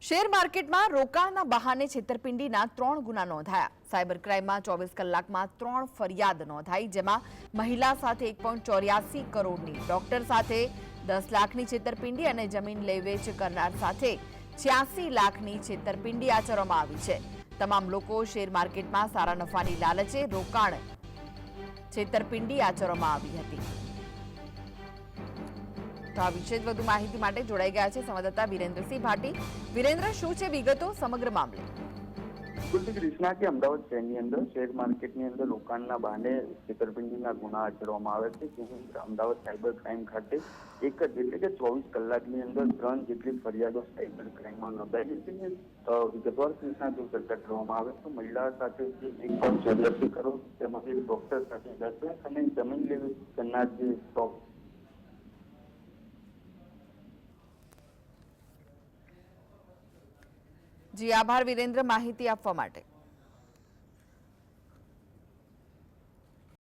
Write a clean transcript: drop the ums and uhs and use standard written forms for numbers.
Share માર્કેટમાં રોકાણના બહાને છેતરપિંડીના 3 ગુના નોંધાયા। સાયબર ક્રાઇમમાં 24 કલાકમાં 3 ફરિયાદ નોંધાઈ, જેમાં મહિલા સાથે 1.84 કરોડની, ડોક્ટર સાથે 10 લાખની છેતરપિંડી અને જમીન લેવેચ કરનાર સાથે 86 લાખની છેતરપિંડી આચરવામાં આવી છે। તમામ લોકો શેર માર્કેટમાં સારા નફાની લાલચે રોકાણ છેતરપિંડી આચરવામાં આવી હતી। તો આ વિશે વધુ માહિતી માટે જોડાઈ ગયા છે સંવાદદાતા વિરેન્દ્રસિંહ ભાટી। વિરેન્દ્ર, શું છે વિગતો સમગ્ર મામલે? કૃષ્ણા કે અમદાવાદ શહેરની અંદર શેર માર્કેટની અંદર રોકાણના બહાને છેતરપિંડીના ગુના આચરવામાં આવે છે। જેની અમદાવાદ સાયબર ક્રાઇમ ખાતે એક જ એટલે કે 24 કલાકની અંદર 3 જેટલી ફરિયાદો સાયબર ક્રાઇમમાં નોંધાઈ છે। વિગતવાર કૃષ્ણા જો ચર્ચા કરવામાં આવે તો મહિલા સાથે 1.84 કરોડ, તેમાં એક ડોક્ટર સાથે 10 લાખ અને જમીન લેવી કરનાર જે સ્ટોક જી આભાર વિરેન્દ્ર, માહિતી આપવા માટે।